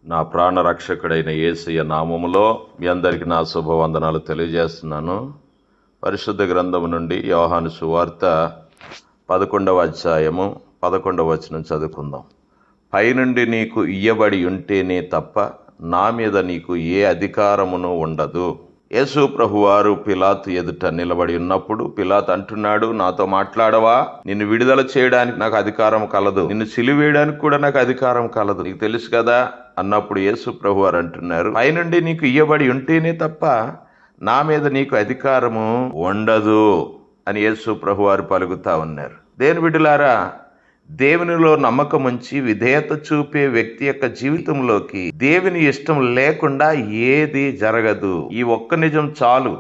నా ప్రాణ రక్షకుడైన యేసయ్య నామములో మీ అందరికీ నా శుభవందనాలు తెలియజేస్తున్నాను. పరిశుద్ధ గ్రంథము నుండి యోహాను సువార్త 11వ అధ్యాయము 11వ వచనం చదువుకుందాం. పైనుండి నీకు ఇయ్యబడి ఉంటేనే తప్ప నా మీద నీకు ఏ అధికారమును ఉండదు. యేసు ప్రభువారు పిలాతు ఎదుట నిలబడి ఉన్నప్పుడు పిలాతు అంటున్నాడు, నాతో మాట్లాడవా? నిన్ను విడుదల చేయడానికి నాకు అధికారం కలదు, నిన్ను సిలువేయడానికి కూడా నాకు అధికారం కలదు, నీకు తెలుసు కదా అన్నప్పుడు యేసు ప్రభువారు అంటున్నారు, పైనుండి నీకు ఇయ్యబడి ఉంటేనే తప్ప నా మీద నీకు అధికారము ఉండదు అని యేసు ప్రభువారు పలుకుతా ఉన్నారు. దేని బిడ్డలారా, దేవునిలో నమ్మకం ఉంచి విధేయత చూపే వ్యక్తి యొక్క జీవితంలోకి దేవుని ఇష్టం లేకుండా ఏది జరగదు. ఈ ఒక్క నిజం చాలు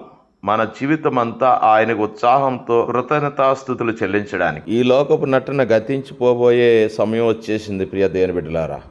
మన జీవితం అంతా ఆయనకు ఉత్సాహంతో కృతజ్ఞతాస్తుతులు చెల్లించడానికి. ఈ లోకపు నటన గతించిపోబోయే సమయం వచ్చేసింది ప్రియ దేవుని బిడ్డలారా.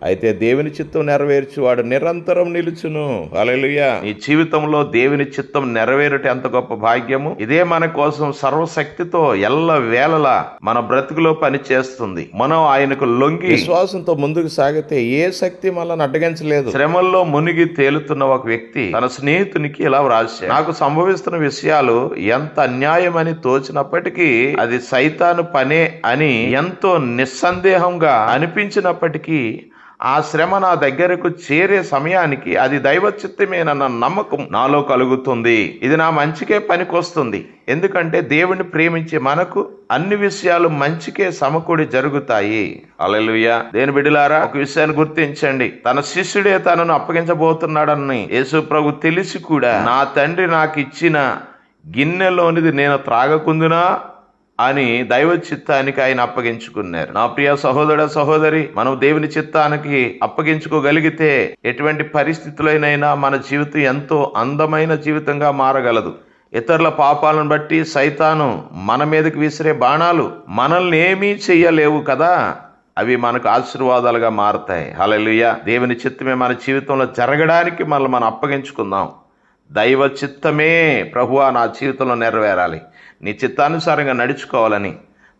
అయితే దేవుని చిత్తం నెరవేర్చి వాడు నిరంతరం నిలుచును. హల్లెలూయా. ఈ జీవితంలో దేవుని చిత్తం నెరవేరుట ఎంత గొప్ప భాగ్యము. ఇదే మన కోసం సర్వశక్తితో ఎల్ల వేళలా మన బ్రతుకులో పని చేస్తుంది. మనం ఆయనకు లొంగి విశ్వాసంతో ముందుకు సాగితే ఏ శక్తి మనల్ని అడ్డగించలేదు. శ్రమల్లో మునిగి తేలుతున్న ఒక వ్యక్తి తన స్నేహితునికి ఇలా వ్రాశాడు, నాకు సంభవిస్తున్న విషయాలు ఎంత అన్యాయమని తోచినప్పటికీ అది సైతాను పనే అని ఎంతో నిస్సందేహంగా అనిపించినప్పటికీ ఆ శ్రమ నా దగ్గరకు చేరే సమయానికి అది దైవ చిత్తమేనన్న నమ్మకం నాలో కలుగుతుంది. ఇది నా మంచికే పనికొస్తుంది. ఎందుకంటే దేవుణ్ణి ప్రేమించే మనకు అన్ని విషయాలు మంచికే సమకూడి జరుగుతాయి. హల్లెలూయా. దేని బిడ్డలారా, ఒక విషయాన్ని గుర్తించండి. తన శిష్యుడే తనను అప్పగించబోతున్నాడని యేసు ప్రభు తెలిసి కూడా నా తండ్రి నాకు ఇచ్చిన గిన్నెలోనిది నేను త్రాగకుందునా అని దైవ చిత్తానికి ఆయన అప్పగించుకున్నారు. నా ప్రియ సహోదర సహోదరి, మనం దేవుని చిత్తానికి అప్పగించుకోగలిగితే ఎటువంటి పరిస్థితులైనా మన జీవితం ఎంతో అందమైన జీవితంగా మారగలదు. ఇతరుల పాపాలను బట్టి సైతాను మన మీదకి విసిరే బాణాలు మనల్ని ఏమీ చెయ్యలేవు కదా, అవి మనకు ఆశీర్వాదాలుగా మారతాయి. హల్లెలూయా. దేవుని చిత్తమే మన జీవితంలో జరగడానికి మనం అప్పగించుకుందాం. దైవ చిత్తమే ప్రభువా నా జీవితంలో నెరవేరాలి, నీ చిత్తానుసారంగా నడుచుకోవాలని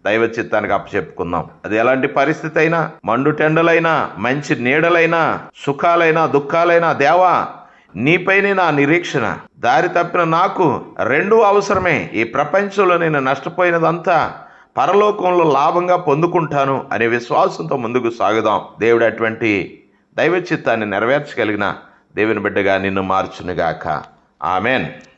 దైవ చిత్తానికి అప్పచెప్పుకుందాం. అది ఎలాంటి పరిస్థితి అయినా, మండుటెండలైనా, మంచి నీడలైనా, సుఖాలైనా, దుఃఖాలైనా, దేవా నీపైనే నా నిరీక్షణ. దారి తప్పిన నాకు రెండూ అవసరమే. ఈ ప్రపంచంలో నేను నష్టపోయినదంతా పరలోకంలో లాభంగా పొందుకుంటాను అనే విశ్వాసంతో ముందుకు సాగుదాం. దేవుడు అటువంటి దైవ చిత్తాన్ని నెరవేర్చగలిగిన దేవుని బిడ్డగా నిన్ను మార్చునుగాక. ఆమెన్.